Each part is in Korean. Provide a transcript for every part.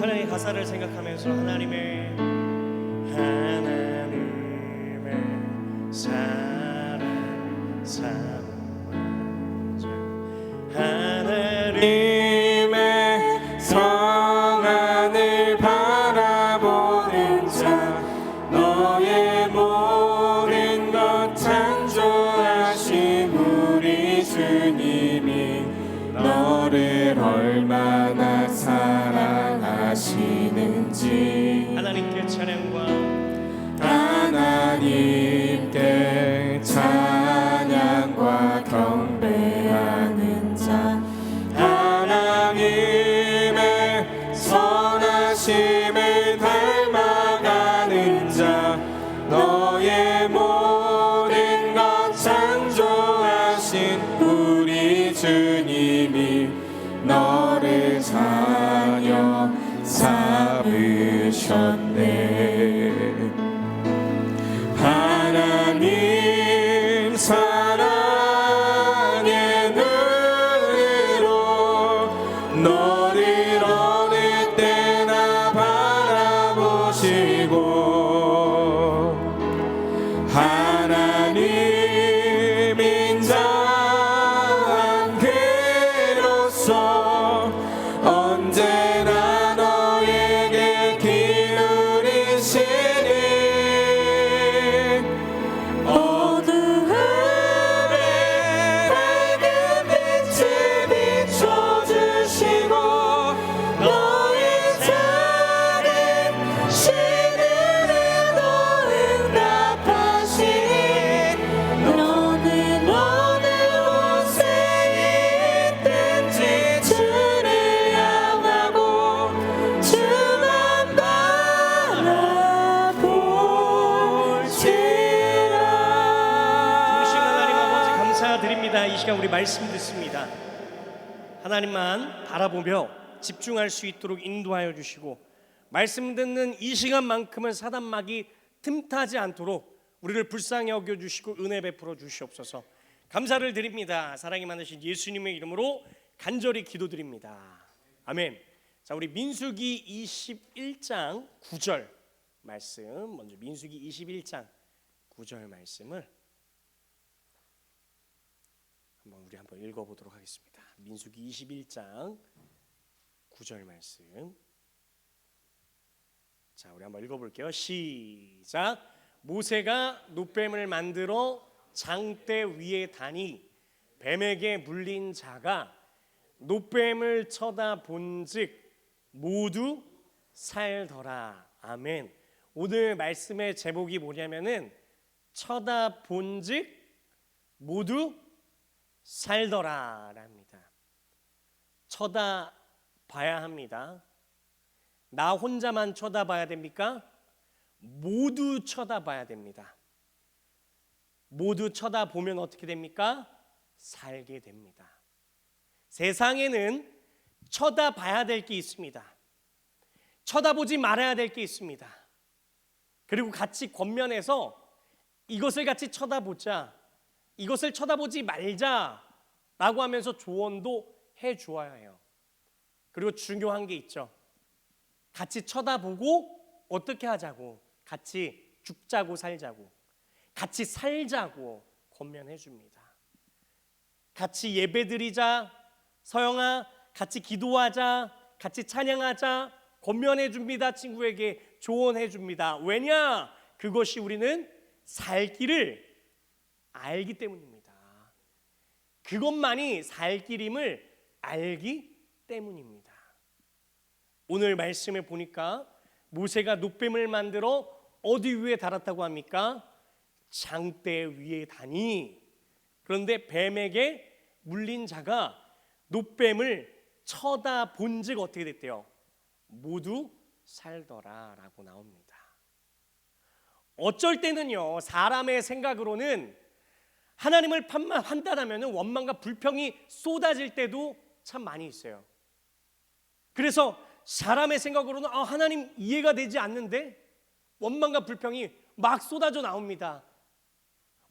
찬양의 가사를 생각하면서 하나님의 사랑 사모하자 하나님의 성안을 바라보는 자 너의 모든 것 창조하신 우리 주님이 너를 얼마나 사랑하시는지 하나님께 찬양과 하나님께 찬양과 경배하는 자 하나님의 선하심을 닮아가는 자 너의 모든 것 창조하신 우리 주님이 너를 자녀 삼으셨네. 하나님 사랑의 눈으로 너를 어느 때나 바라보시고 하나님인 자 그로서 언제나 너에게 기울이시니 어두움에 밝은 빛을 비춰주시고 너의 작은 시름에도 응답하시니 너는 어느 곳에 있든지 주를 향하고 주만 바라보시라. 주신 하나님 아버지 감사드립니다. 이 시간 우리 말씀 듣습니다. 하나님만 바라보며 집중할 수 있도록 인도하여 주시고 말씀 듣는 이 시간만큼은 사단막이 틈타지 않도록 우리를 불쌍히 여겨주시고 은혜 베풀어 주시옵소서. 감사를 드립니다. 사랑이 많으신 예수님의 이름으로 간절히 기도드립니다. 아멘. 자, 우리 민수기 21장 9절 말씀 먼저 민수기 21장 9절 말씀을 한번 읽어보도록 하겠습니다. 민수기 21장 9절 말씀. 자, 우리 한번 읽어볼게요. 시작. 모세가 놋뱀을 만들어 장대 위에 다니 뱀에게 물린 자가 놋뱀을 쳐다본즉 모두 살더라. 아멘. 오늘 말씀의 제목이 뭐냐면은 쳐다본즉 모두 살더라랍니다. 쳐다봐야 합니다. 나 혼자만 쳐다봐야 됩니까? 모두 쳐다봐야 됩니다. 모두 쳐다보면 어떻게 됩니까? 살게 됩니다. 세상에는 쳐다봐야 될 게 있습니다. 쳐다보지 말아야 될 게 있습니다. 그리고 같이 권면해서 이것을 같이 쳐다보자, 이것을 쳐다보지 말자라고 하면서 조언도 해주어야 해요. 그리고 중요한 게 있죠. 같이 쳐다보고 어떻게 하자고, 같이 죽자고 살자고, 같이 살자고 권면해 줍니다. 같이 예배드리자, 서영아 같이 기도하자, 같이 찬양하자 권면해 줍니다. 친구에게 조언해 줍니다. 왜냐? 그것이 우리는 살 길을 알기 때문입니다. 그것만이 살 길임을 알기 때문입니다. 오늘 말씀을 보니까 모세가 놋뱀을 만들어 어디 위에 달았다고 합니까? 장대 위에 다니. 그런데 뱀에게 물린 자가 놋뱀을 쳐다본즉 어떻게 됐대요? 모두 살더라라고 나옵니다. 어쩔 때는요, 사람의 생각으로는 하나님을 판단하면 원망과 불평이 쏟아질 때도 참 많이 있어요. 그래서 사람의 생각으로는 하나님 이해가 되지 않는데 원망과 불평이 막 쏟아져 나옵니다.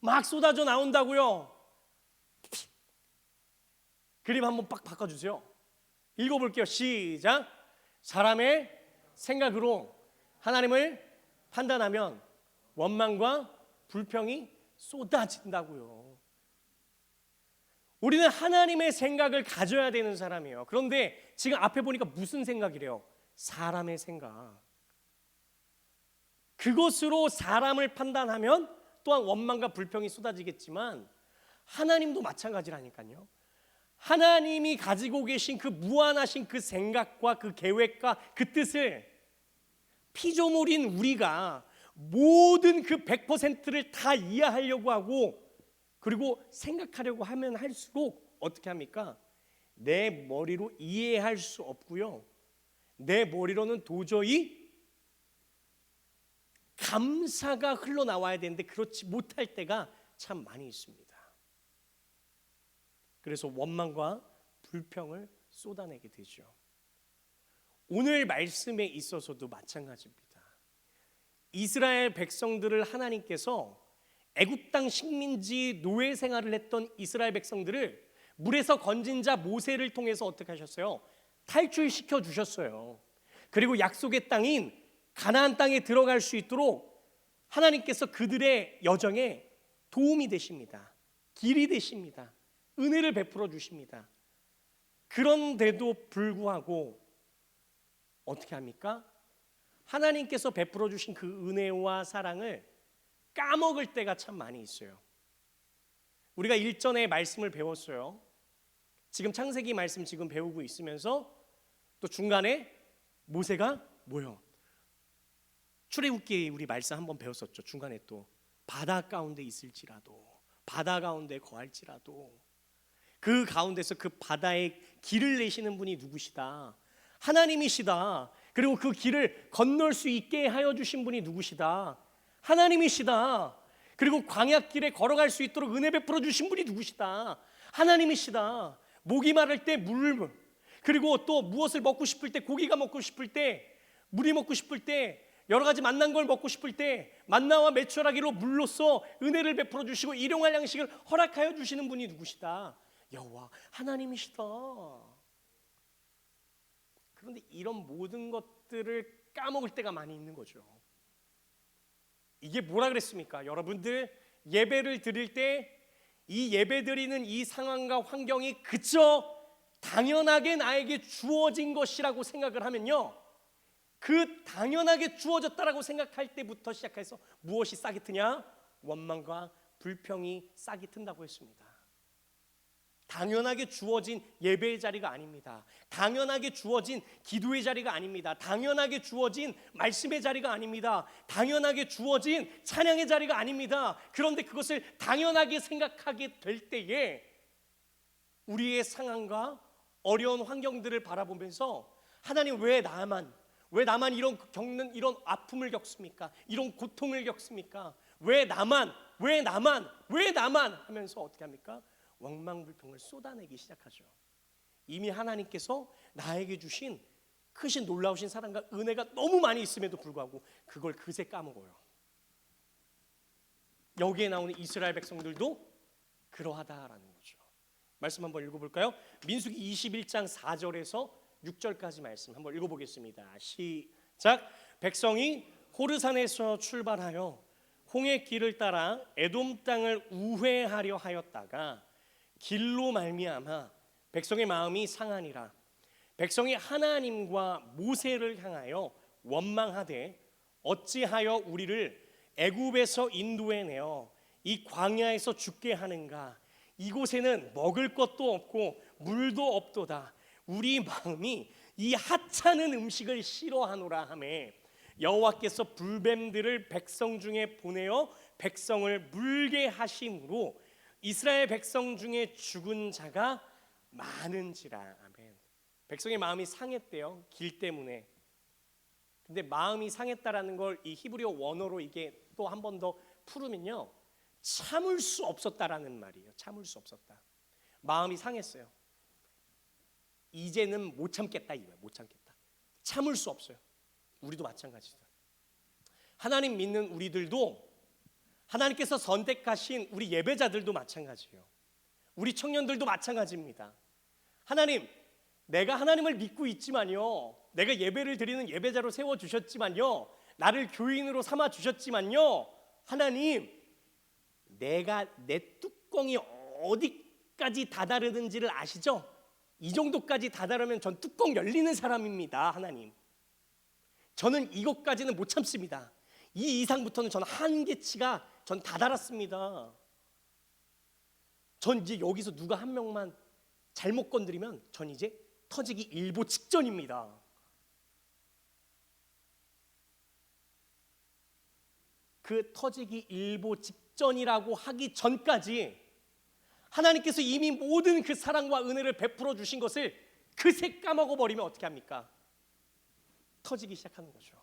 막 쏟아져 나온다고요. 그림 한번 빡 바꿔주세요. 읽어볼게요. 시작. 사람의 생각으로 하나님을 판단하면 원망과 불평이 쏟아진다고요. 우리는 하나님의 생각을 가져야 되는 사람이에요. 그런데 지금 앞에 보니까 무슨 생각이래요? 사람의 생각. 그것으로 사람을 판단하면 또한 원망과 불평이 쏟아지겠지만 하나님도 마찬가지라니까요. 하나님이 가지고 계신 그 무한하신 그 생각과 그 계획과 그 뜻을 피조물인 우리가 모든 그 100%를 다 이해하려고 하고 그리고 생각하려고 하면 할수록 어떻게 합니까? 내 머리로 이해할 수 없고요. 내 머리로는 도저히 감사가 흘러나와야 되는데 그렇지 못할 때가 참 많이 있습니다. 그래서 원망과 불평을 쏟아내게 되죠. 오늘 말씀에 있어서도 마찬가지입니다. 이스라엘 백성들을 하나님께서 애굽 땅 식민지 노예 생활을 했던 이스라엘 백성들을 물에서 건진 자 모세를 통해서 어떻게 하셨어요? 탈출시켜 주셨어요. 그리고 약속의 땅인 가나안 땅에 들어갈 수 있도록 하나님께서 그들의 여정에 도움이 되십니다. 길이 되십니다. 은혜를 베풀어 주십니다. 그런데도 불구하고 어떻게 합니까? 하나님께서 베풀어 주신 그 은혜와 사랑을 까먹을 때가 참 많이 있어요. 우리가 일전에 말씀을 배웠어요. 지금 창세기 말씀 지금 배우고 있으면서 또 중간에 모세가 뭐요? 출애굽기 우리 말씀 한번 배웠었죠. 중간에 또 바다 가운데 있을지라도 바다 가운데 거할지라도 그 가운데서 그 바다에 길을 내시는 분이 누구시다? 하나님이시다. 그리고 그 길을 건널 수 있게 하여 주신 분이 누구시다? 하나님이시다. 그리고 광야길에 걸어갈 수 있도록 은혜 베풀어 주신 분이 누구시다? 하나님이시다. 목이 마를 때 물, 그리고 또 무엇을 먹고 싶을 때 고기가 먹고 싶을 때 물이 먹고 싶을 때 여러 가지 맛난 걸 먹고 싶을 때 만나와 메추라기로 물로써 은혜를 베풀어 주시고 일용할 양식을 허락하여 주시는 분이 누구시다? 여호와 하나님이시다. 그런데 이런 모든 것들을 까먹을 때가 많이 있는 거죠. 이게 뭐라 그랬습니까? 여러분들 예배를 드릴 때 이 예배 드리는 이 상황과 환경이 그저 당연하게 나에게 주어진 것이라고 생각을 하면요, 그 당연하게 주어졌다라고 생각할 때부터 시작해서 무엇이 싹이 트냐? 원망과 불평이 싹이 튼다고 했습니다. 당연하게 주어진 예배의 자리가 아닙니다. 당연하게 주어진 기도의 자리가 아닙니다. 당연하게 주어진 말씀의 자리가 아닙니다. 당연하게 주어진 찬양의 자리가 아닙니다. 그런데 그것을 당연하게 생각하게 될 때에 우리의 상황과 어려운 환경들을 바라보면서 하나님 왜 나만 이런 겪는 이런 아픔을 겪습니까? 이런 고통을 겪습니까? 왜 나만 하면서 어떻게 합니까? 원망불평을 쏟아내기 시작하죠. 이미 하나님께서 나에게 주신 크신 놀라우신 사랑과 은혜가 너무 많이 있음에도 불구하고 그걸 그새 까먹어요. 여기에 나오는 이스라엘 백성들도 그러하다라는 거죠. 말씀 한번 읽어볼까요? 민수기 21장 4절에서 6절까지 말씀 한번 읽어보겠습니다. 시작. 백성이 호르산에서 출발하여 홍해 길을 따라 에돔 땅을 우회하려 하였다가 길로 말미암아 백성의 마음이 상하니라. 백성이 하나님과 모세를 향하여 원망하되 어찌하여 우리를 애굽에서 인도해 내어 이 광야에서 죽게 하는가? 이곳에는 먹을 것도 없고 물도 없도다. 우리 마음이 이 하찮은 음식을 싫어하노라 하매 여호와께서 불뱀들을 백성 중에 보내어 백성을 물게 하심으로 이스라엘 백성 중에 죽은 자가 많은지라. 아멘. 백성의 마음이 상했대요. 길 때문에. 근데 마음이 상했다라는 걸 이 히브리어 원어로 이게 또 한 번 더 풀으면요, 참을 수 없었다라는 말이에요. 참을 수 없었다. 마음이 상했어요. 이제는 못 참겠다 이거예요. 못 참겠다. 참을 수 없어요. 우리도 마찬가지다. 하나님 믿는 우리들도, 하나님께서 선택하신 우리 예배자들도 마찬가지예요. 우리 청년들도 마찬가지입니다. 하나님, 내가 하나님을 믿고 있지만요, 내가 예배를 드리는 예배자로 세워주셨지만요, 나를 교인으로 삼아주셨지만요, 하나님, 내가 내 뚜껑이 어디까지 다다르는지를 아시죠? 이 정도까지 다다르면 전 뚜껑 열리는 사람입니다. 하나님, 저는 이것까지는 못 참습니다. 이 이상부터는 저는 한계치가 전 다다랐습니다. 전 이제 여기서 누가 한 명만 잘못 건드리면 전 이제 터지기 일보 직전입니다. 그 터지기 일보 직전이라고 하기 전까지 하나님께서 이미 모든 그 사랑과 은혜를 베풀어 주신 것을 그새 까먹어 버리면 어떻게 합니까? 터지기 시작하는 거죠.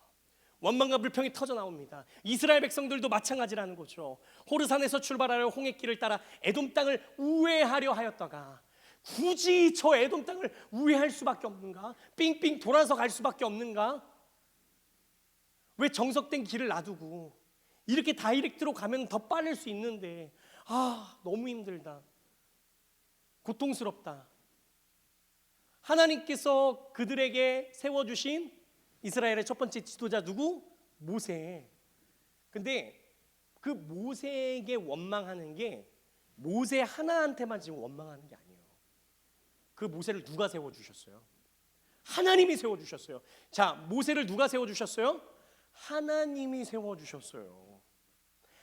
원망과 불평이 터져 나옵니다. 이스라엘 백성들도 마찬가지라는 거죠. 호르산에서 출발하여 홍해길을 따라 에돔 땅을 우회하려 하였다가 굳이 저 에돔 땅을 우회할 수밖에 없는가? 삥삥 돌아서 갈 수밖에 없는가? 왜 정석된 길을 놔두고 이렇게 다이렉트로 가면 더 빠를 수 있는데, 너무 힘들다, 고통스럽다. 하나님께서 그들에게 세워주신 이스라엘의 첫 번째 지도자 누구? 모세. 근데 그 모세에게 원망하는 게 모세 하나한테만 지금 원망하는 게 아니에요. 그 모세를 누가 세워주셨어요? 하나님이 세워주셨어요. 자, 모세를 누가 세워주셨어요? 하나님이 세워주셨어요.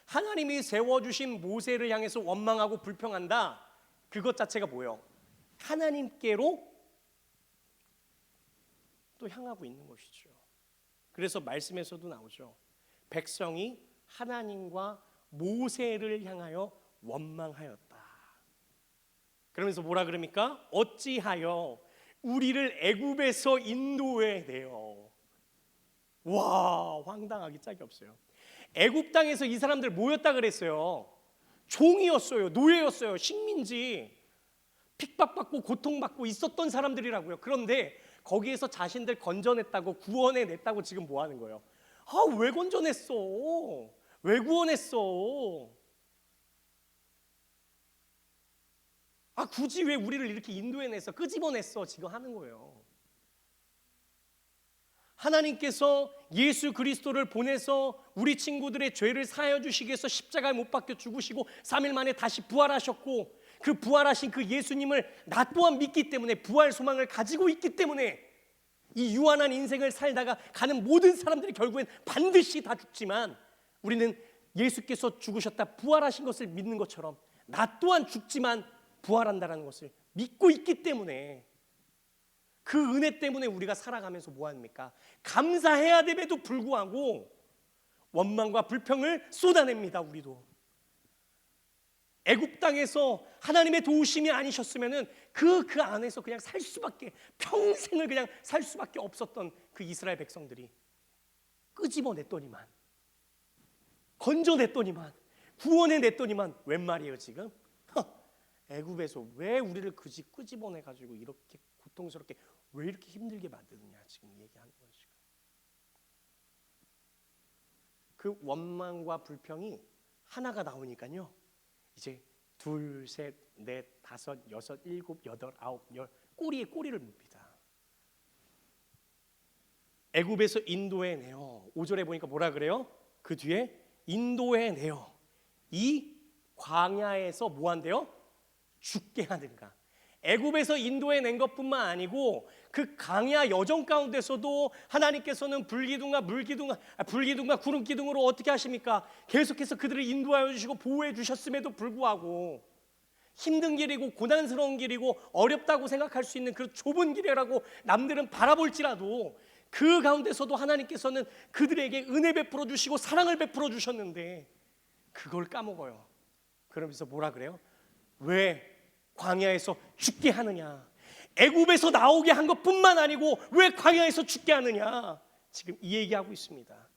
하나님이 세워주신 모세를 향해서 원망하고 불평한다, 그것 자체가 뭐예요? 하나님께로 또 향하고 있는 것이죠. 그래서 말씀에서도 나오죠. 백성이 하나님과 모세를 향하여 원망하였다. 그러면서 뭐라 그럽니까? 어찌하여 우리를 애굽에서 인도해 내어. 와, 황당하기 짝이 없어요. 애굽 땅에서 이 사람들 뭐였다 그랬어요? 종이었어요. 노예였어요. 식민지. 핍박받고 고통받고 있었던 사람들이라고요. 그런데 거기에서 자신들 건져냈다고, 구원해냈다고 지금 뭐 하는 거예요? 왜 건져냈어? 왜 구원했어? 굳이 왜 우리를 이렇게 인도해냈어? 끄집어냈어? 지금 하는 거예요. 하나님께서 예수 그리스도를 보내서 우리 친구들의 죄를 사하여 주시기 위해서 십자가에 못 박혀 죽으시고 3일 만에 다시 부활하셨고, 그 부활하신 그 예수님을 나 또한 믿기 때문에, 부활 소망을 가지고 있기 때문에 이 유한한 인생을 살다가 가는 모든 사람들이 결국엔 반드시 다 죽지만, 우리는 예수께서 죽으셨다 부활하신 것을 믿는 것처럼 나 또한 죽지만 부활한다는 것을 믿고 있기 때문에, 그 은혜 때문에 우리가 살아가면서 뭐 합니까? 감사해야 됨에도 불구하고 원망과 불평을 쏟아냅니다. 우리도 애굽 땅에서 하나님의 도우심이 아니셨으면은 그 안에서 그냥 살 수밖에, 평생을 그냥 살 수밖에 없었던 그 이스라엘 백성들이 끄집어냈더니만, 건져냈더니만, 구원해냈더니만 웬 말이에요 지금? 애굽에서 왜 우리를 끄집어내가지고 이렇게 고통스럽게, 왜 이렇게 힘들게 만드느냐, 지금 얘기하는 거예요. 지금 그 원망과 불평이 하나가 나오니까요, 이제 둘, 셋, 넷, 다섯, 여섯, 일곱, 여덟, 아홉, 열, 꼬리에 꼬리를 묻습니다. 애굽에서 인도해 내어. 5절에 보니까 뭐라 그래요? 그 뒤에 인도해 내어 이 광야에서 뭐 한대요? 죽게 하는가. 애굽에서 인도해 낸 것뿐만 아니고 그 광야 여정 가운데서도 하나님께서는 불기둥과 구름기둥으로 어떻게 하십니까? 계속해서 그들을 인도하여 주시고 보호해 주셨음에도 불구하고, 힘든 길이고 고난스러운 길이고 어렵다고 생각할 수 있는 그 좁은 길이라고 남들은 바라볼지라도, 그 가운데서도 하나님께서는 그들에게 은혜 베풀어 주시고 사랑을 베풀어 주셨는데 그걸 까먹어요. 그러면서 뭐라 그래요? 왜 광야에서 죽게 하느냐? 애굽에서 나오게 한 것뿐만 아니고 왜 광야에서 죽게 하느냐? 지금 이 얘기하고 있습니다.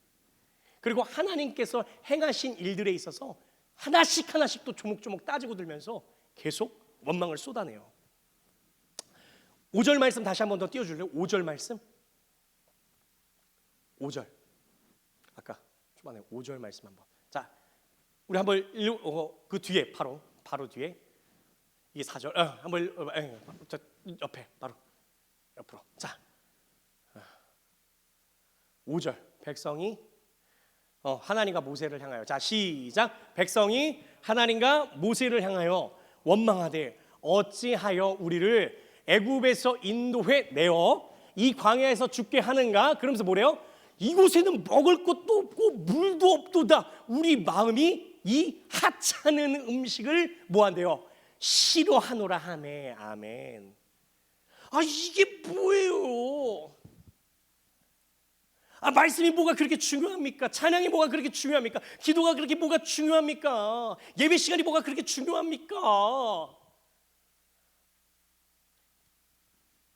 그리고 하나님께서 행하신 일들에 있어서 하나씩 하나씩 또 조목조목 따지고 들면서 계속 원망을 쏟아내요. 5절 말씀 다시 한번 더 띄워줄래요? 5절 말씀. 5절. 아까 초반에 5절 말씀 한번. 자, 우리 한번 그 뒤에 바로 뒤에 이게 4절. 한번 저 옆에 바로 5절 백성이 하나님과 모세를 향하여, 자 시작. 백성이 하나님과 모세를 향하여 원망하되 어찌하여 우리를 애굽에서 인도해 내어 이 광야에서 죽게 하는가? 그러면서 뭐래요? 이곳에는 먹을 것도 없고 물도 없도다. 우리 마음이 이 하찮은 음식을 뭐한대요? 싫어하노라 하매. 아멘. 아 이게 뭐예요? 말씀이 뭐가 그렇게 중요합니까? 찬양이 뭐가 그렇게 중요합니까? 기도가 그렇게 뭐가 중요합니까? 예배 시간이 뭐가 그렇게 중요합니까?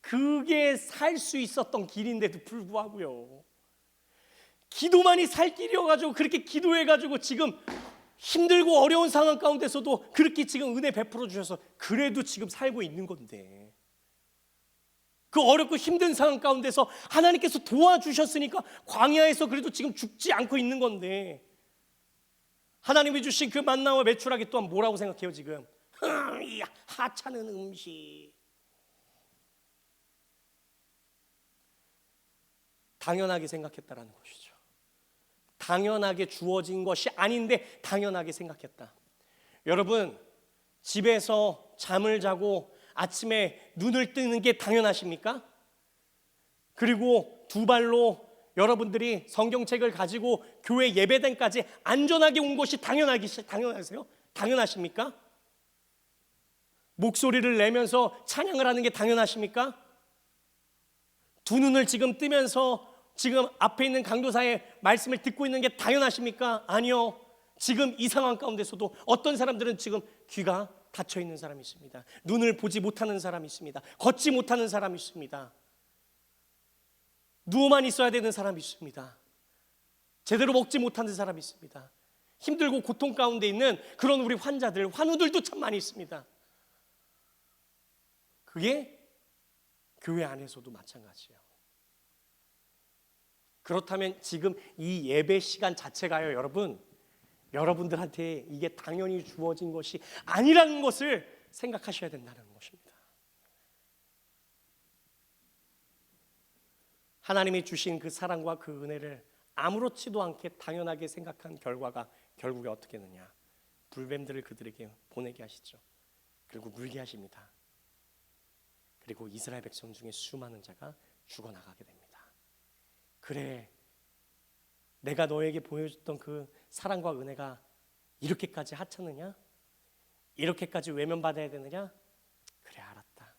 그게 살 수 있었던 길인데도 불구하고요, 기도만이 살 길이어가지고 그렇게 기도해가지고 지금 힘들고 어려운 상황 가운데서도 그렇게 지금 은혜 베풀어 주셔서 그래도 지금 살고 있는 건데, 그 어렵고 힘든 상황 가운데서 하나님께서 도와주셨으니까 광야에서 그래도 지금 죽지 않고 있는 건데, 하나님이 주신 그 만나와 메추라기 또한 뭐라고 생각해요 지금? 이 하찮은 음식. 당연하게 생각했다라는 것이죠. 당연하게 주어진 것이 아닌데 당연하게 생각했다. 여러분, 집에서 잠을 자고 아침에 눈을 뜨는 게 당연하십니까? 그리고 두 발로 여러분들이 성경책을 가지고 교회 예배당까지 안전하게 온 것이 당연하세요? 당연하십니까? 목소리를 내면서 찬양을 하는 게 당연하십니까? 두 눈을 지금 뜨면서 지금 앞에 있는 강도사의 말씀을 듣고 있는 게 당연하십니까? 아니요. 지금 이 상황 가운데서도 어떤 사람들은 지금 귀가 닫혀 있는 사람이 있습니다. 눈을 보지 못하는 사람이 있습니다. 걷지 못하는 사람이 있습니다. 누워만 있어야 되는 사람이 있습니다. 제대로 먹지 못하는 사람이 있습니다. 힘들고 고통 가운데 있는 그런 우리 환자들, 환우들도 참 많이 있습니다. 그게 교회 안에서도 마찬가지예요. 그렇다면 지금 이 예배 시간 자체가요, 여러분들한테 이게 당연히 주어진 것이 아니라는 것을 생각하셔야 된다는 것입니다. 하나님이 주신 그 사랑과 그 은혜를 아무렇지도 않게 당연하게 생각한 결과가 결국에 어떻게 되느냐? 불뱀들을 그들에게 보내게 하시죠. 그리고 물게 하십니다. 그리고 이스라엘 백성 중에 수많은 자가 죽어나가게 됩니다. 그래, 내가 너에게 보여줬던 그 사랑과 은혜가 이렇게까지 하찮느냐? 이렇게까지 외면받아야 되느냐? 그래, 알았다.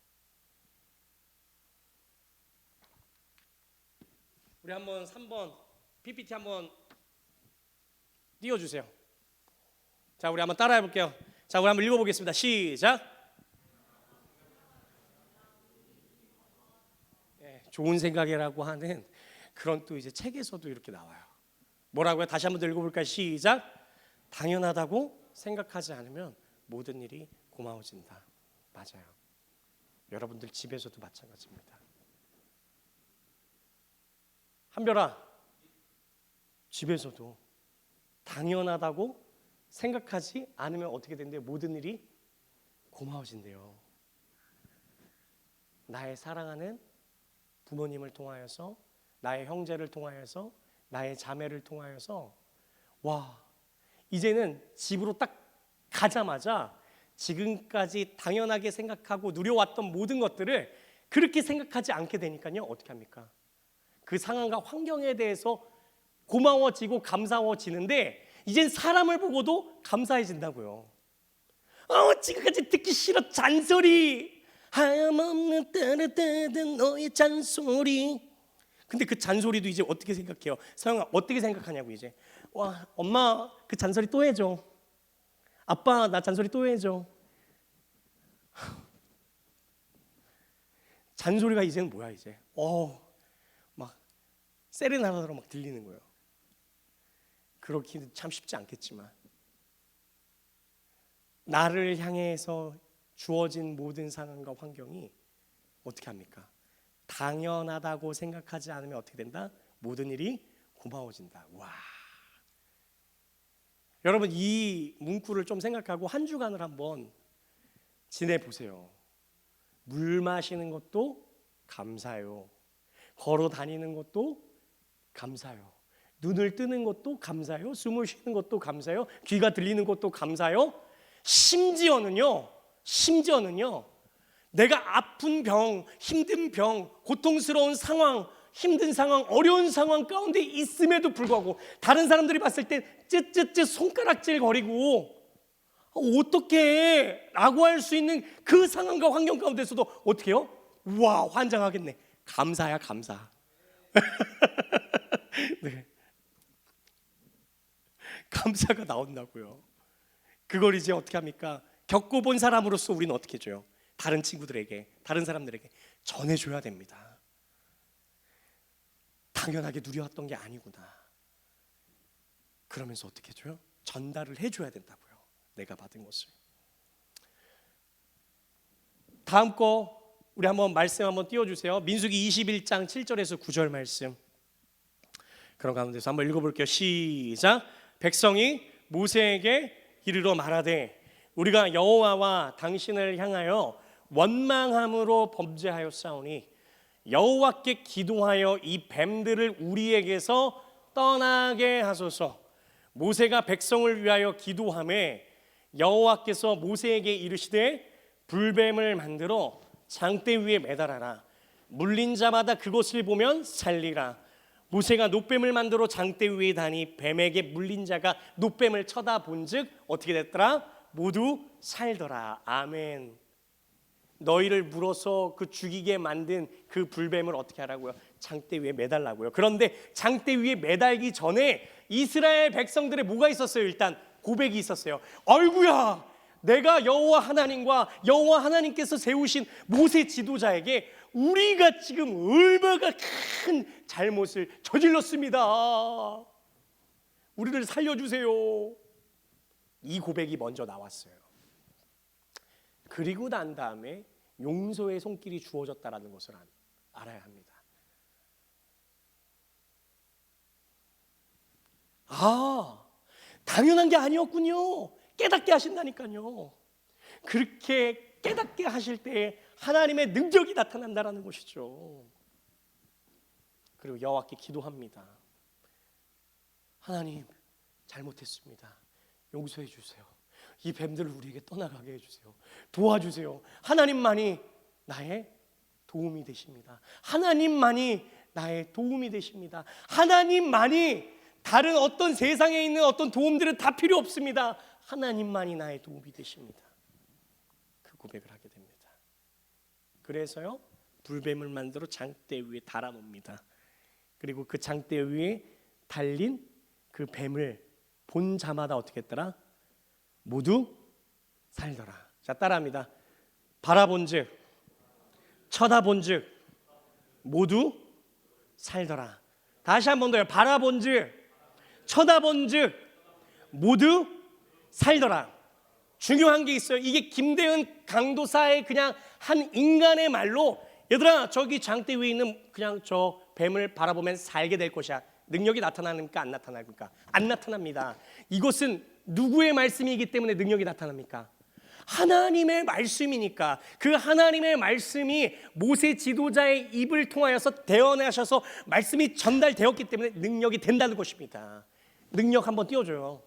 우리 한번 3번 PPT 한번 띄워주세요. 자, 우리 한번 따라해 볼게요. 자, 우리 한번 읽어보겠습니다. 시작. 좋은 생각이라고 하는 그런 또 이제 책에서도 이렇게 나와요. 뭐라고요? 다시 한번 더 읽어볼까요? 시작. 당연하다고 생각하지 않으면 모든 일이 고마워진다. 맞아요. 여러분들 집에서도 마찬가지입니다. 한별아, 집에서도 당연하다고 생각하지 않으면 어떻게 된대요? 모든 일이 고마워진대요. 나의 사랑하는 부모님을 통하여서, 나의 형제를 통하여서, 나의 자매를 통하여서, 와, 이제는 집으로 딱 가자마자 지금까지 당연하게 생각하고 누려왔던 모든 것들을 그렇게 생각하지 않게 되니까요, 어떻게 합니까? 그 상황과 환경에 대해서 고마워지고 감사워지는데 이젠 사람을 보고도 감사해진다고요. 지금까지 듣기 싫어 잔소리, 하염없는 따뜻한 너의 잔소리. 근데 그 잔소리도 이제 어떻게 생각해요? 서영아, 어떻게 생각하냐고. 이제 와, 엄마 그 잔소리 또 해줘. 아빠 나 잔소리 또 해줘. 잔소리가 이제는 뭐야? 이제 막 세레나다로 막 들리는 거예요. 그렇기는 참 쉽지 않겠지만 나를 향해서 주어진 모든 상황과 환경이 어떻게 합니까? 당연하다고 생각하지 않으면 어떻게 된다? 모든 일이 고마워진다. 와, 여러분 이 문구를 좀 생각하고 한 주간을 한번 지내보세요. 물 마시는 것도 감사해요. 걸어 다니는 것도 감사요. 눈을 뜨는 것도 감사요. 숨을 쉬는 것도 감사요. 귀가 들리는 것도 감사요. 심지어는요. 내가 아픈 병, 힘든 병, 고통스러운 상황, 힘든 상황, 어려운 상황 가운데 있음에도 불구하고 다른 사람들이 봤을 때 쯧쯧쯧 손가락질 거리고 어떻게 라고 할 수 있는 그 상황과 환경 가운데서도 어떻게 해요? 우와, 환장하겠네. 감사야, 감사. 네. 감사가 나온다고요. 그걸 이제 어떻게 합니까? 겪어본 사람으로서 우리는 어떻게 해줘요? 다른 친구들에게, 다른 사람들에게 전해줘야 됩니다. 당연하게 누려왔던 게 아니구나. 그러면서 어떻게 해줘요? 전달을 해줘야 된다고요. 내가 받은 것을. 다음 거 우리 한번 말씀 한번 띄워주세요. 민수기 21장 7절에서 9절 말씀. 그런 가운데서 한번 읽어볼게요. 시작. 백성이 모세에게 이르러 말하되 우리가 여호와와 당신을 향하여 원망함으로 범죄하였사오니 여호와께 기도하여 이 뱀들을 우리에게서 떠나게 하소서. 모세가 백성을 위하여 기도하매 여호와께서 모세에게 이르시되 불뱀을 만들어 장대 위에 매달아라. 물린 자마다 그것을 보면 살리라. 모세가 놋뱀을 만들어 장대 위에 다니 뱀에게 물린 자가 놋뱀을 쳐다본즉 어떻게 됐더라? 모두 살더라. 아멘. 너희를 물어서 그 죽이게 만든 그 불뱀을 어떻게 하라고요? 장대 위에 매달라고요. 그런데 장대 위에 매달기 전에 이스라엘 백성들의 뭐가 있었어요? 일단 고백이 있었어요. 아이고야, 내가 여호와 하나님과 여호와 하나님께서 세우신 모세 지도자에게 우리가 지금 얼마나 큰 잘못을 저질렀습니다. 우리를 살려주세요. 이 고백이 먼저 나왔어요. 그리고 난 다음에 용서의 손길이 주어졌다라는 것을 알아야 합니다. 아, 당연한 게 아니었군요. 깨닫게 하신다니까요. 그렇게 깨닫게 하실 때 하나님의 능력이 나타난다라는 것이죠. 그리고 여호와께 기도합니다. 하나님, 잘못했습니다. 용서해 주세요. 이 뱀들을 우리에게 떠나가게 해주세요. 도와주세요. 하나님만이 나의 도움이 되십니다. 하나님만이 나의 도움이 되십니다. 하나님만이 다른 어떤 세상에 있는 어떤 도움들은 다 필요 없습니다. 하나님만이 나의 도움이 되십니다. 그 고백을 하게 됩니다. 그래서요, 불뱀을 만들어 장대 위에 달아놓습니다. 그리고 그 장대 위에 달린 그 뱀을 본 자마다 어떻게 했더라? 모두 살더라. 자, 따라합니다. 바라본즉, 쳐다본즉 모두 살더라. 다시 한 번 더요. 바라본즉, 쳐다본즉 모두 살더라. 중요한 게 있어요. 이게 김대은 강도사의 그냥 한 인간의 말로, 얘들아 저기 장대 위에 있는 그냥 저 뱀을 바라보면 살게 될 것이야. 능력이 나타납니까? 안 나타납니까? 안 나타납니다. 이것은 누구의 말씀이기 때문에 능력이 나타납니까? 하나님의 말씀이니까. 그 하나님의 말씀이 모세 지도자의 입을 통하여서 대언하셔서 말씀이 전달되었기 때문에 능력이 된다는 것입니다. 능력 한번 띄워줘요.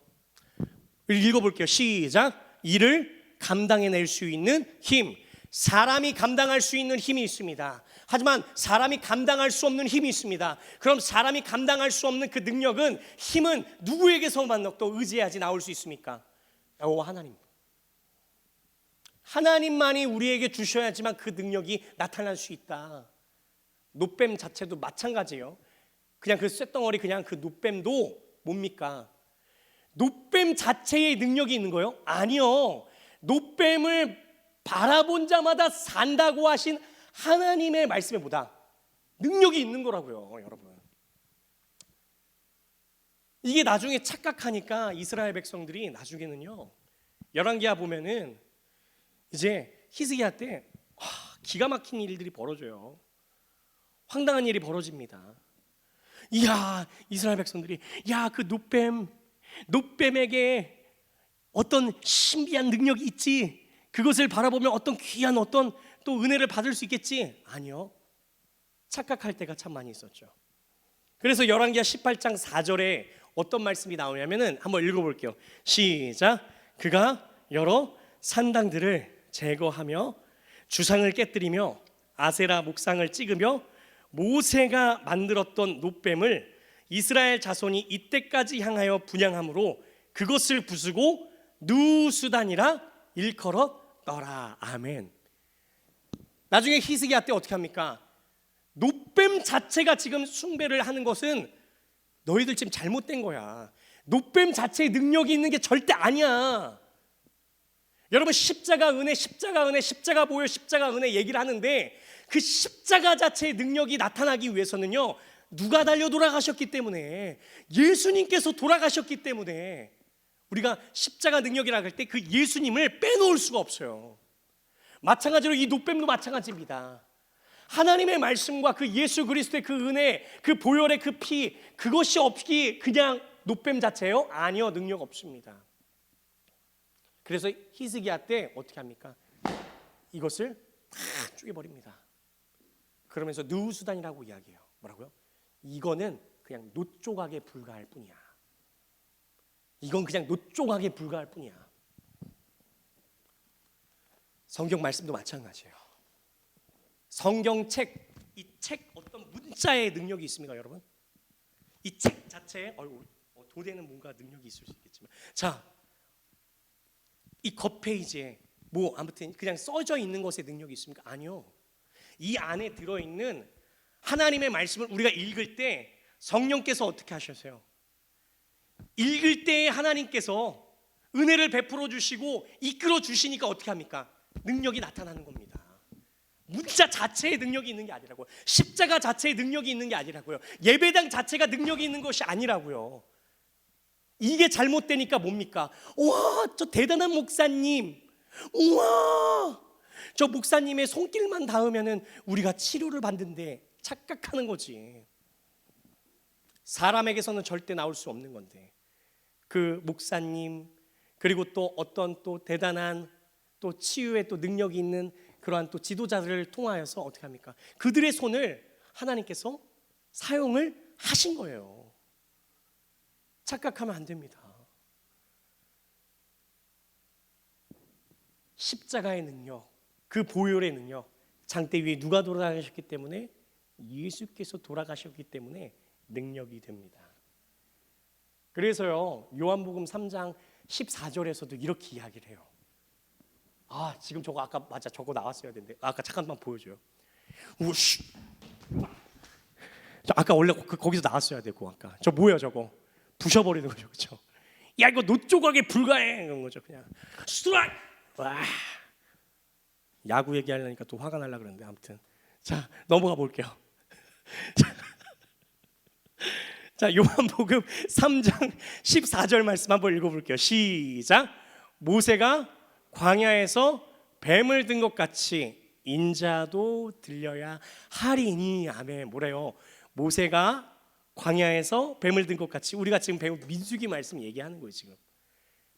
읽어볼게요. 시작. 이를 감당해낼 수 있는 힘. 사람이 감당할 수 있는 힘이 있습니다. 하지만 사람이 감당할 수 없는 힘이 있습니다. 그럼 사람이 감당할 수 없는 그 능력은, 힘은 누구에게서만 또 의지해야지 나올 수 있습니까? 여호와 하나님. 하나님만이 우리에게 주셔야지만 그 능력이 나타날 수 있다. 놋뱀 자체도 마찬가지예요. 그냥 그 쇳덩어리 그냥 그 놋뱀도 뭡니까? 놋뱀 자체의 능력이 있는 거예요? 아니요. 놋뱀을 바라본 자마다 산다고 하신 하나님의 말씀에 보다 능력이 있는 거라고요, 여러분. 이게 나중에 착각하니까 이스라엘 백성들이 나중에는요, 열왕기하 보면은 이제 히스기야 때 기가 막힌 일들이 벌어져요. 황당한 일이 벌어집니다. 이야, 이스라엘 백성들이 야, 그 놋뱀에게 어떤 신비한 능력이 있지, 그것을 바라보면 어떤 귀한 어떤 또 은혜를 받을 수 있겠지. 아니요, 착각할 때가 참 많이 있었죠. 그래서 열왕기하 18장 4절에 어떤 말씀이 나오냐면은 한번 읽어볼게요. 시작. 그가 여러 산당들을 제거하며 주상을 깨뜨리며 아세라 목상을 찍으며 모세가 만들었던 놋뱀을 이스라엘 자손이 이때까지 향하여 분향함으로 그것을 부수고 누수단이라 일컬었더라. 아멘. 나중에 히스기야 때 어떻게 합니까? 놋뱀 자체가 지금 숭배를 하는 것은 너희들 지금 잘못된 거야. 놋뱀 자체의 능력이 있는 게 절대 아니야. 여러분, 십자가 은혜, 십자가 은혜, 십자가 보혈, 십자가 은혜 얘기를 하는데 그 십자가 자체의 능력이 나타나기 위해서는요, 누가 달려 돌아가셨기 때문에, 예수님께서 돌아가셨기 때문에 우리가 십자가 능력이라고 할 때 그 예수님을 빼놓을 수가 없어요. 마찬가지로 이 놋뱀도 마찬가지입니다. 하나님의 말씀과 그 예수 그리스도의 그 은혜, 그 보혈의 그 피, 그것이 없기 그냥 놋뱀 자체예요? 아니요, 능력 없습니다. 그래서 히스기야 때 어떻게 합니까? 이것을 다 쪼개버립니다. 그러면서 느우수단이라고 이야기해요. 뭐라고요? 이거는 그냥 놋 조각에 불과할 뿐이야. 이건 그냥 놋 조각에 불과할 뿐이야. 성경 말씀도 마찬가지예요. 성경책, 이 책 어떤 문자의 능력이 있습니까, 여러분? 이 책 자체에 도대는 뭔가 능력이 있을 수 있겠지만, 자, 이 겉페이지에 뭐 아무튼 그냥 써져 있는 것에 능력이 있습니까? 아니요. 이 안에 들어있는 하나님의 말씀을 우리가 읽을 때 성령께서 어떻게 하셨어요? 읽을 때 하나님께서 은혜를 베풀어 주시고 이끌어 주시니까 어떻게 합니까? 능력이 나타나는 겁니다. 문자 자체에 능력이 있는 게 아니라고요. 십자가 자체에 능력이 있는 게 아니라고요. 예배당 자체가 능력이 있는 것이 아니라고요. 이게 잘못되니까 뭡니까? 우와, 저 대단한 목사님, 우와, 저 목사님의 손길만 닿으면은 우리가 치료를 받는데 착각하는 거지. 사람에게서는 절대 나올 수 없는 건데 그 목사님, 그리고 또 어떤 또 대단한 또 치유의 또 능력이 있는 그러한 또 지도자들을 통하여서 어떻게 합니까? 그들의 손을 하나님께서 사용을 하신 거예요. 착각하면 안 됩니다. 십자가의 능력, 그 보혈의 능력, 장대 위에 누가 돌아가셨기 때문에? 예수께서 돌아가셨기 때문에 능력이 됩니다. 그래서요, 요한복음 3장 14절에서도 이렇게 이야기를 해요. 아, 지금 저거 아까 맞아, 저거 나왔어야 되는데 아까 잠깐만 보여줘요. 우씨, 저 아까 원래 거기서 나왔어야 되고 아까 저 뭐야 저거? 부셔버리는 거죠, 그렇죠? 야, 이거 놋 조각에 불과해 그런 거죠. 그냥 스트라이크. 와, 야구 얘기하려니까 또 화가 날라 그러는데 아무튼 자, 넘어가 볼게요. 자, 요한복음 3장 14절 말씀 한번 읽어볼게요. 시작. 모세가 광야에서 뱀을 든 것 같이 인자도 들려야 하리니. 아멘. 뭐래요? 모세가 광야에서 뱀을 든 것 같이, 우리가 지금 배운 민수기 말씀 얘기하는 거예요. 지금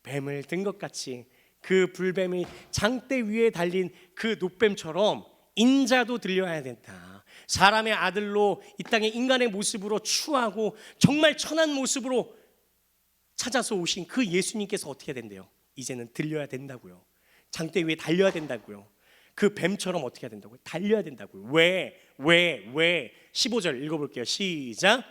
뱀을 든 것 같이 그 불뱀이 장대 위에 달린 그 놋뱀처럼 인자도 들려야 된다. 사람의 아들로 이 땅에 인간의 모습으로 추하고 정말 천한 모습으로 찾아서 오신 그 예수님께서 어떻게 된대요? 이제는 들려야 된다고요. 장대 위에 달려야 된다고요. 그 뱀처럼 어떻게 해야 된다고요? 달려야 된다고요. 왜? 15절 읽어볼게요. 시작.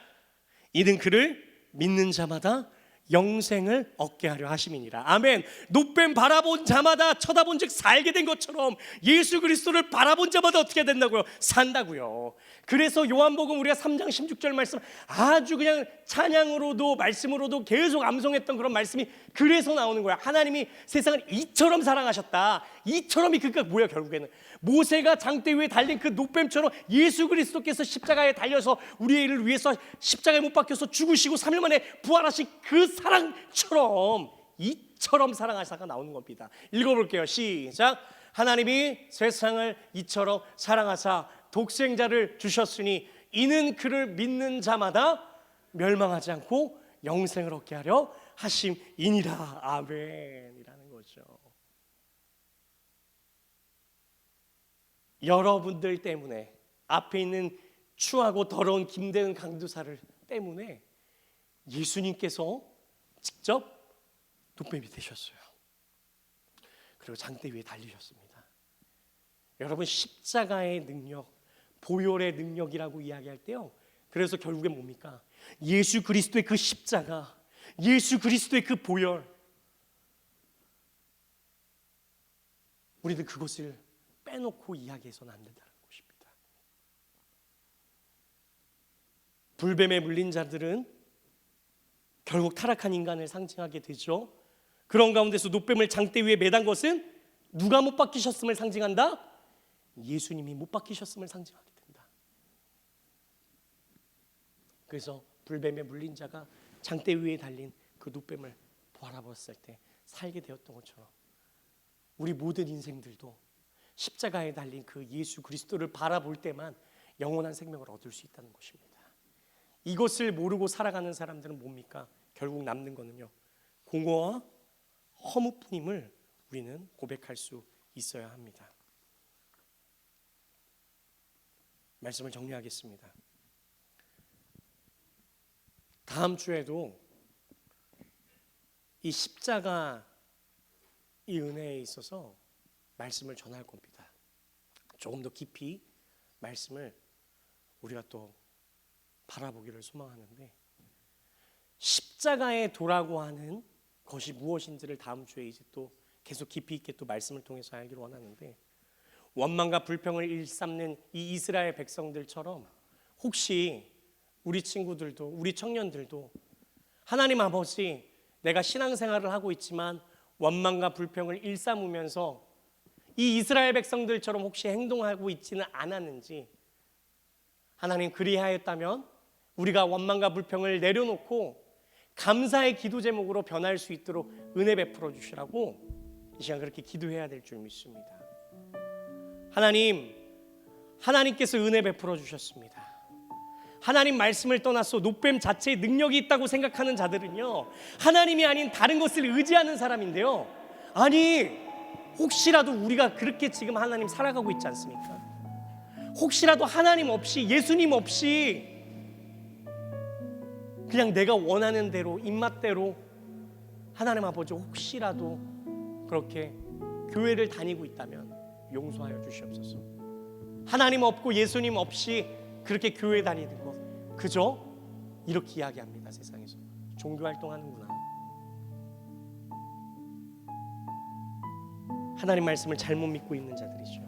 이는 그를 믿는 자마다 영생을 얻게 하려 하심이니라. 아멘. 놋뱀 바라본 자마다 쳐다본 즉 살게 된 것처럼 예수 그리스도를 바라본 자마다 어떻게 된다고요? 산다고요. 그래서 요한복음 우리가 3장 16절 말씀 아주 그냥 찬양으로도 말씀으로도 계속 암송했던 그런 말씀이 그래서 나오는 거야. 하나님이 세상을 이처럼 사랑하셨다. 이처럼이 그러니까 뭐야? 결국에는 모세가 장대 위에 달린 그 놋뱀처럼 예수 그리스도께서 십자가에 달려서 우리를 위해서 십자가에 못 박혀서 죽으시고 3일 만에 부활하신 그 사랑처럼 이처럼 사랑하사가 나오는 겁니다. 읽어볼게요. 시작. 하나님이 세상을 이처럼 사랑하사 독생자를 주셨으니 이는 그를 믿는 자마다 멸망하지 않고 영생을 얻게 하려 하심이니라. 아멘이라는 거죠. 여러분들 때문에 앞에 있는 추하고 더러운 김대은 강도사를 때문에 예수님께서 직접 노뱀이 되셨어요. 그리고 장대 위에 달리셨습니다. 여러분, 십자가의 능력, 보혈의 능력이라고 이야기할 때요, 그래서 결국엔 뭡니까? 예수 그리스도의 그 십자가, 예수 그리스도의 그 보혈, 우리는 그것을 빼놓고 이야기해서는 안 된다는 것입니다. 불뱀에 물린 자들은 결국 타락한 인간을 상징하게 되죠. 그런 가운데서 노뱀을 장대 위에 매단 것은 누가 못 박히셨음을 상징한다? 예수님이 못 박히셨음을 상징하게 된다. 그래서 불뱀에 물린 자가 장대 위에 달린 그 노뱀을 바라봤을 때 살게 되었던 것처럼 우리 모든 인생들도 십자가에 달린 그 예수 그리스도를 바라볼 때만 영원한 생명을 얻을 수 있다는 것입니다. 이것을 모르고 살아가는 사람들은 뭡니까? 결국 남는 거는요, 공허와 허무뿐임을 우리는 고백할 수 있어야 합니다. 말씀을 정리하겠습니다. 다음 주에도 이 십자가 이 은혜에 있어서 말씀을 전할 겁니다. 조금 더 깊이 말씀을 우리가 또 바라보기를 소망하는데, 십자가의 도라고 하는 것이 무엇인지를 다음 주에 이제 또 계속 깊이 있게 또 말씀을 통해서 알기를 원하는데, 원망과 불평을 일삼는 이 이스라엘 백성들처럼 혹시 우리 친구들도, 우리 청년들도 하나님 아버지, 내가 신앙생활을 하고 있지만 원망과 불평을 일삼으면서 이 이스라엘 백성들처럼 혹시 행동하고 있지는 않았는지, 하나님 그리하였다면 우리가 원망과 불평을 내려놓고 감사의 기도 제목으로 변할 수 있도록 은혜 베풀어 주시라고 이 시간 그렇게 기도해야 될 줄 믿습니다. 하나님께서 은혜 베풀어 주셨습니다. 하나님 말씀을 떠나서 노뱀 자체에 능력이 있다고 생각하는 자들은요, 하나님이 아닌 다른 것을 의지하는 사람인데요, 아니 혹시라도 우리가 그렇게 지금 하나님 살아가고 있지 않습니까? 혹시라도 하나님 없이, 예수님 없이 그냥 내가 원하는 대로, 입맛대로 하나님 아버지 혹시라도 그렇게 교회를 다니고 있다면 용서하여 주시옵소서. 하나님 없고 예수님 없이 그렇게 교회 다니는 것, 그저 이렇게 이야기합니다. 세상에서 종교활동하는구나. 하나님 말씀을 잘못 믿고 있는 자들이죠.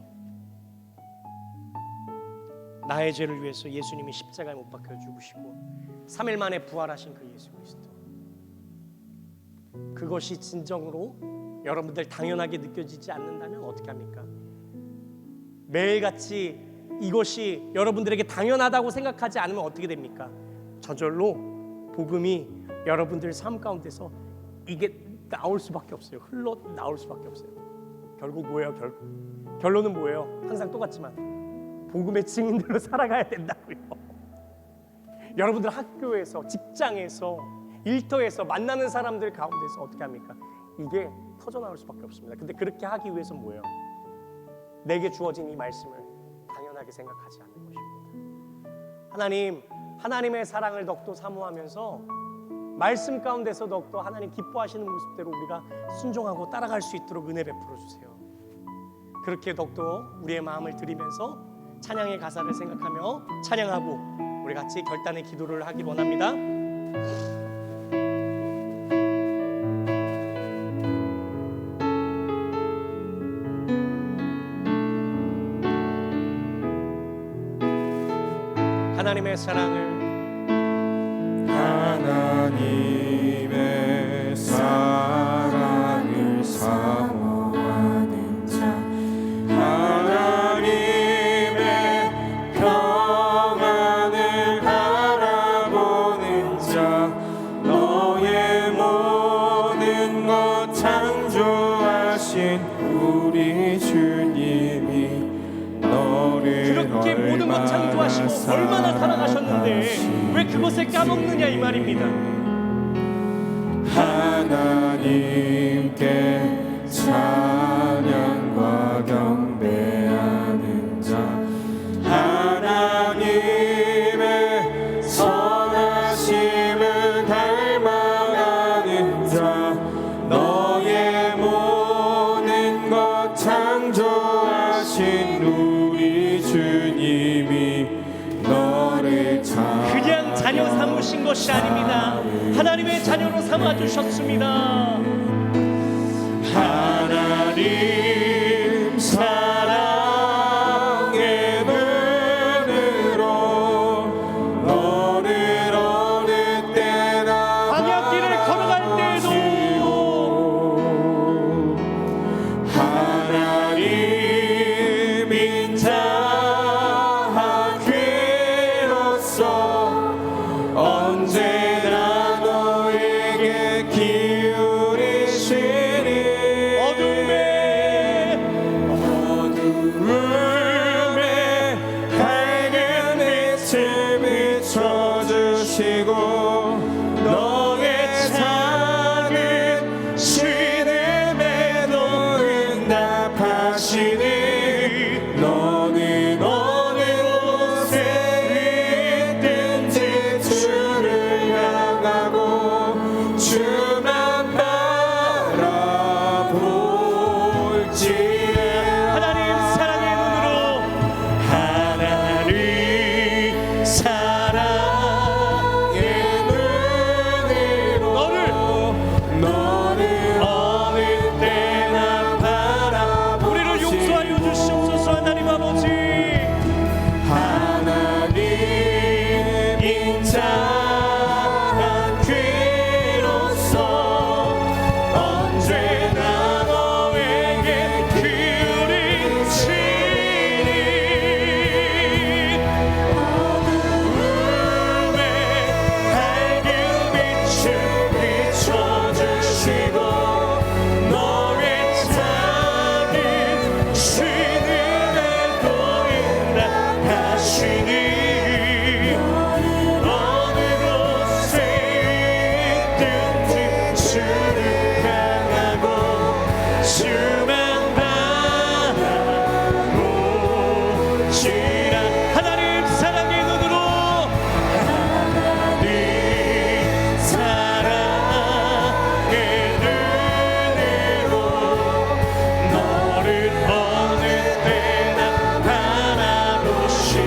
나의 죄를 위해서 예수님이 십자가에 못 박혀 죽으시고 3일 만에 부활하신 그 예수 그리스도, 그것이 진정으로 여러분들 당연하게 느껴지지 않는다면 어떻게 합니까? 매일같이 이것이 여러분들에게 당연하다고 생각하지 않으면 어떻게 됩니까? 저절로 복음이 여러분들 삶 가운데서 이게 나올 수밖에 없어요. 흘러 나올 수밖에 없어요. 결국 뭐예요? 결론은 뭐예요? 항상 똑같지만 복음의 증인들로 살아가야 된다고요. 여러분들 학교에서, 직장에서, 일터에서 만나는 사람들 가운데서 어떻게 합니까? 이게 터져나올 수밖에 없습니다. 근데 그렇게 하기 위해서 뭐예요? 내게 주어진 이 말씀을 당연하게 생각하지 않는 것입니다. 하나님의 사랑을 더욱더 사모하면서 말씀 가운데서 더욱더 하나님 기뻐하시는 모습대로 우리가 순종하고 따라갈 수 있도록 은혜 베풀어 주세요. 그렇게 더욱더 우리의 마음을 드리면서 찬양의 가사를 생각하며 찬양하고 우리 같이 결단의 기도를 하길 원합니다. 하나님의 사랑을 사모하는 자, 하나님의 평안을 바라보는 자, 너의 모든 것 창조하신 우리 주님이 너를 그렇게 모든 것 창조하시고 얼마나 사랑하셨는데 왜 그것을 까먹느냐 이 말입니다. 하나님께 찬양과 경배하는 자, 하나님의 선하신 삼으신 것이 아닙니다. 하나님의 자녀로 삼아주셨습니다. 하나님 사랑의 눈으로 너를 어느 때나 광야길을 걸어갈 때에도 하나님 인자한 귀로서 언제나 너에게 기울이시니 어둠에 밝은 빛을 비춰주시고 너의 작은 신음에도 응답하시니 너는 어느 곳에 있든지 주를 향하고 주만 바라볼지라. 하나님 사랑의 눈으로 하나님 사랑의 눈으로 너를 어느 때나 바라보시고 우리를 용서하여 주시옵소서. 하나님 아버지, 하나님 인자한 귀로서 언제나 너에게 기울이시니 어둠에 밝은 빛을 비춰주시고 너의 작은 신음에도 응답하시니 어느 곳에 있든지 주를 향하고 주만 바라보시라. 하나님 사랑의 눈으로 하나님 사랑의 눈으로 너를 어느 때나 바라보시고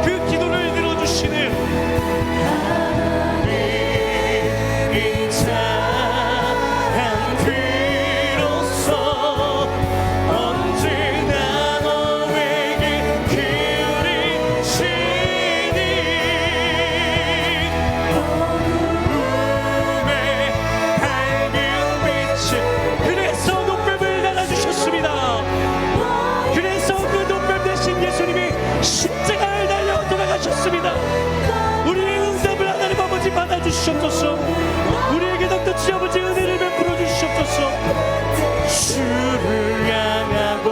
그 기도를 들어주시는 하나님 인자한 귀로서 언제나 너에게 기울이시니 어둠에 밝은 빛을 그래서 높임을 달아주셨습니다. 그래서 그 높임 대신 예수님이 십자가를 달려 돌아가셨습니다. 우리의 응답을 하나님 아버지 받아주시옵소서. 우리에게 덕도 주 아버지 은혜를 베풀어 주시옵소서. 주를 향하고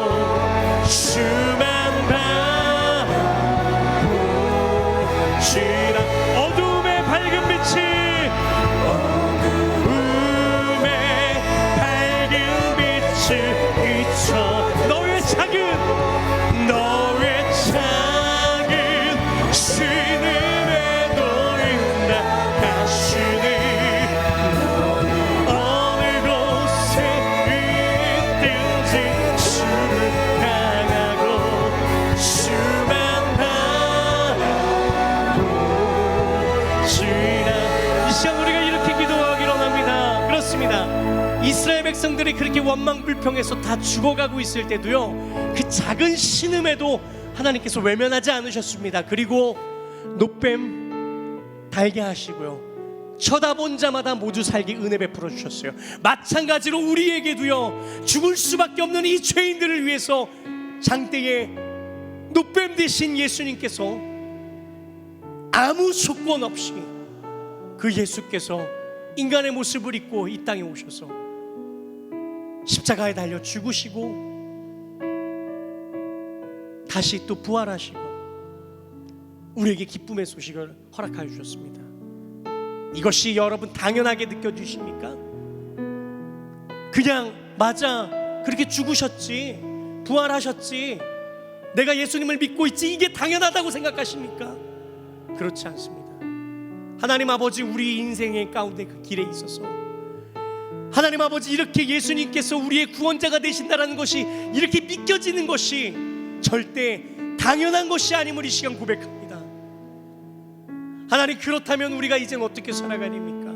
주만 바라보시라. 어두움의 밝은 빛이 어둠에 밝은 빛을 비춰 너의 작은 신음에도 응답하시니 어느 곳에 있든지 주를 향하고 주만 바라보시라. 이 시간 우리가 이렇게 기도하기로 합니다. 그렇습니다. 이스라엘 백성들이 그렇게 원망불평해서 다 죽어가고 있을 때도요, 그 작은 신음에도 하나님께서 외면하지 않으셨습니다. 그리고 노뱀 달게 하시고요, 쳐다본 자마다 모두 살게 은혜 베풀어 주셨어요. 마찬가지로 우리에게도요, 죽을 수밖에 없는 이 죄인들을 위해서 장대에 노뱀 되신 예수님께서 아무 조건 없이 그 예수께서 인간의 모습을 입고 이 땅에 오셔서 십자가에 달려 죽으시고 다시 또 부활하시고 우리에게 기쁨의 소식을 허락하여 주셨습니다. 이것이 여러분 당연하게 느껴지십니까? 그냥 맞아, 그렇게 죽으셨지, 부활하셨지, 내가 예수님을 믿고 있지, 이게 당연하다고 생각하십니까? 그렇지 않습니다. 하나님 아버지, 우리 인생의 가운데 그 길에 있어서 하나님 아버지, 이렇게 예수님께서 우리의 구원자가 되신다는 것이 이렇게 믿겨지는 것이 절대 당연한 것이 아님을 이 시간 고백합니다. 하나님, 그렇다면 우리가 이젠 어떻게 살아가야 됩니까?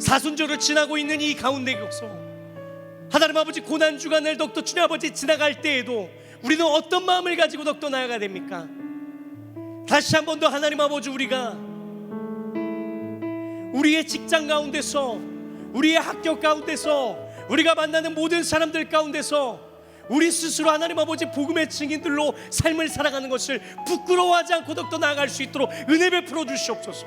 사순절을 지나고 있는 이 가운데에서 하나님 아버지, 고난 주간을 더욱더 주님 아버지 지나갈 때에도 우리는 어떤 마음을 가지고 더욱더 나아가야 됩니까? 다시 한 번 더 하나님 아버지, 우리가 우리의 직장 가운데서, 우리의 학교 가운데서, 우리가 만나는 모든 사람들 가운데서 우리 스스로 하나님 아버지 복음의 증인들로 삶을 살아가는 것을 부끄러워하지 않고 더욱더 나아갈 수 있도록 은혜 베풀어 주시옵소서.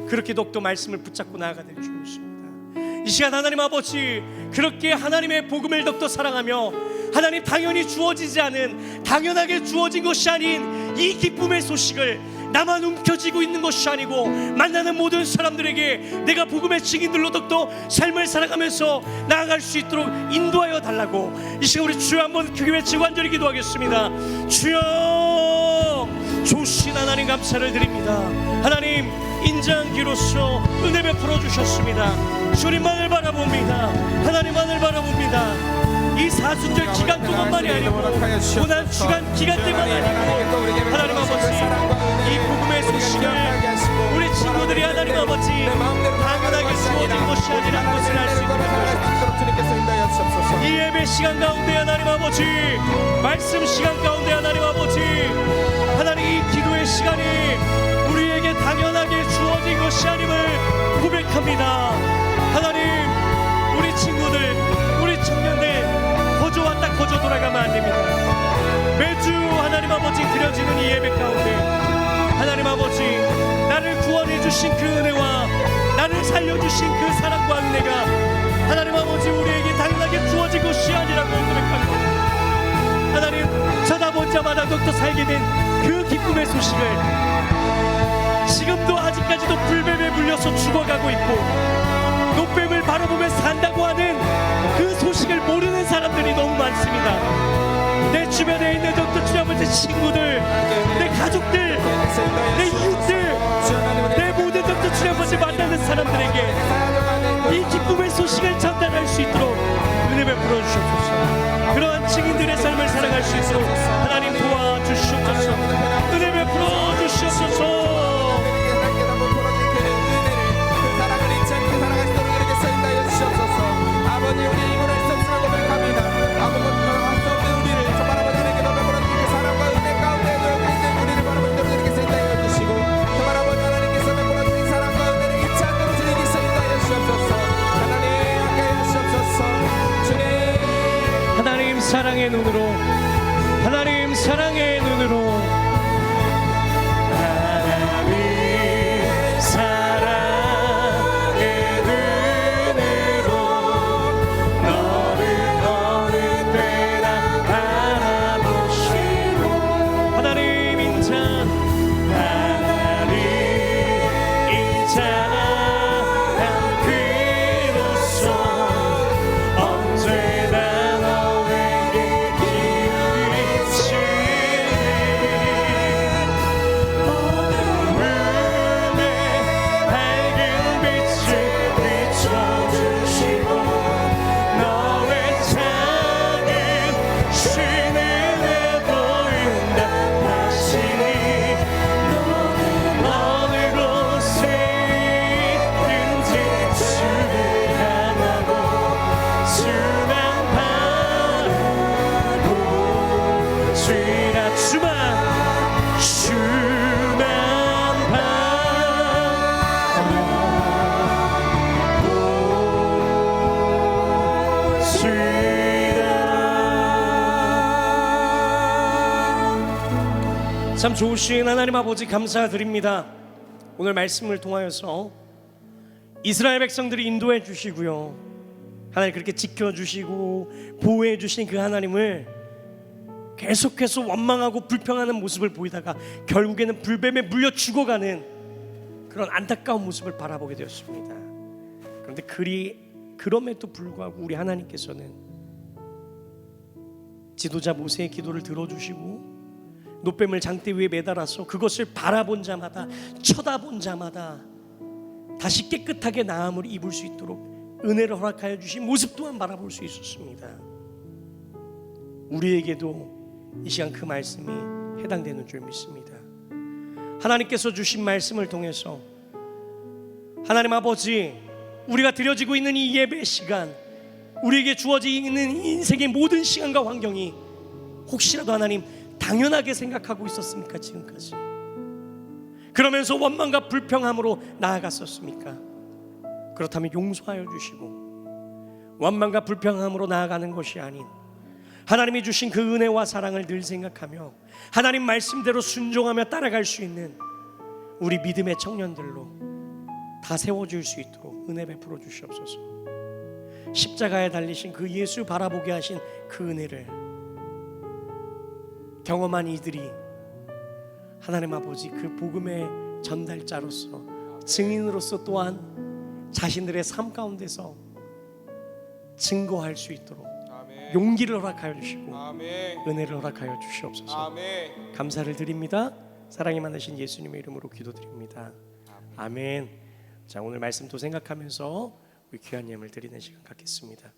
그렇게 더욱더 말씀을 붙잡고 나아가야 될 줄 믿습니다. 이 시간 하나님 아버지, 그렇게 하나님의 복음을 더욱더 사랑하며 하나님, 당연히 주어지지 않은, 당연하게 주어진 것이 아닌 이 기쁨의 소식을 나만 움켜쥐고 있는 것이 아니고 만나는 모든 사람들에게 내가 복음의 증인들로 더욱더 삶을 살아가면서 나아갈 수 있도록 인도하여 달라고 이 시간 우리 주여 한번 크게 외치고 간절히 기도하겠습니다. 주여, 좋으신 하나님 감사를 드립니다. 하나님, 인자한기로서 은혜 베풀어 주셨습니다. 주님만을 바라봅니다. 하나님만을 바라봅니다. 이 사순절 기간 동안만이 아니고 고난 주간 기간 때만 아니고 하나님 아버지, 이 복음의 소식을 우리 친구들이 하나님 아버지 당연하게 주어진 것이 아니라는 것을 알 수 있도록 이 예배 시간 가운데 하나님 아버지, 말씀 시간 가운데 하나님 아버지, 하나님 이 기도의 시간이 우리에게 당연하게 주어진 것이 아님을 고백합니다. 하나님, 우리 친구들, 우리 청년들 거저 왔다 거저 돌아가면 안 됩니다. 매주 하나님 아버지 드려지는 이 예배 가운데 하나님 아버지, 나를 구원해 주신 그 은혜와 나를 살려주신 그 사랑과 은혜가 하나님 아버지 우리에게 당연하게 주어진 것이 아니라고 고백합니다. 하나님, 쳐다본 자마다 더욱더 살게 된 그 기쁨의 소식을 지금도 아직까지도 불뱀에 물려서 죽어가고 있고 노뱀을 바라보며 산다고 하는 그 소식을 모르는 사람들이 너무 많습니다. 내 주변에 있는 더욱더 주님 아버지 친구들, 내 가족들, 내 이웃들, 내 모든 더욱더 주님 아버지 만나는 사람들에게 이 기쁨의 소식을 전달할 수 있도록 은혜 베풀어 주시옵소서. 그러한 증인들의 삶을 살아갈 수 있도록 하나님 도와주시옵소서. 은혜 베풀어 주시옵소서. 아버지, 우리 이분을 섭수를 고백합니다. 아무것도 할 수 없는 우리를 정말 아버지에게 베풀어 주시고 사랑과 은혜 가운데 놓여있는 우리를 바라보는 여러분들에게 인도하여 주시고 정말 아버지 하나님께서 베풀어 주신 사랑과 은혜를 잊지 않도록 주님께서 인도하여 주시옵소서. 하나님 함께하여 주시옵소서. 주님, 하나님 사랑의 눈으로, 하나님 사랑의 눈으로, 하나님 사랑의 눈으로 너를 어느 때나 바라보시고 하나님 인자, 하나님 인자한 그로서 언제나 너에게 기쁘시네. 어둠에 밝은 빛을 비춰주시고 너의 작은 신음에 보인다 하시니 어느 곳에 있든지 주를 향하고 주만 바라보 주라. 주만 바라보 주라. 참 좋으신 하나님 아버지 감사드립니다. 오늘 말씀을 통하여서 이스라엘 백성들이 인도해 주시고요, 하나님 그렇게 지켜주시고 보호해 주신 그 하나님을 계속해서 원망하고 불평하는 모습을 보이다가 결국에는 불뱀에 물려 죽어가는 그런 안타까운 모습을 바라보게 되었습니다. 그런데 그럼에도 불구하고 우리 하나님께서는 지도자 모세의 기도를 들어주시고 노뱀을 장대 위에 매달아서 그것을 바라본 자마다, 쳐다본 자마다 다시 깨끗하게 나음을 입을 수 있도록 은혜를 허락하여 주신 모습 또한 바라볼 수 있었습니다. 우리에게도 이 시간 그 말씀이 해당되는 줄 믿습니다. 하나님께서 주신 말씀을 통해서 하나님 아버지, 우리가 드려지고 있는 이 예배 시간, 우리에게 주어져 있는 인생의 모든 시간과 환경이 혹시라도 하나님 당연하게 생각하고 있었습니까? 지금까지 그러면서 원망과 불평함으로 나아갔었습니까? 그렇다면 용서하여 주시고 원망과 불평함으로 나아가는 것이 아닌 하나님이 주신 그 은혜와 사랑을 늘 생각하며 하나님 말씀대로 순종하며 따라갈 수 있는 우리 믿음의 청년들로 다 세워줄 수 있도록 은혜 베풀어 주시옵소서. 십자가에 달리신 그 예수 바라보게 하신 그 은혜를 경험한 이들이 하나님 아버지 그 복음의 전달자로서 증인으로서 또한 자신들의 삶 가운데서 증거할 수 있도록 아멘. 용기를 허락하여 주시고 아멘. 은혜를 허락하여 주시옵소서. 아멘. 감사를 드립니다. 사랑이 많으신 예수님의 이름으로 기도드립니다. 아멘. 자, 오늘 말씀도 생각하면서 우리 귀한 예물 드리는 시간 갖겠습니다.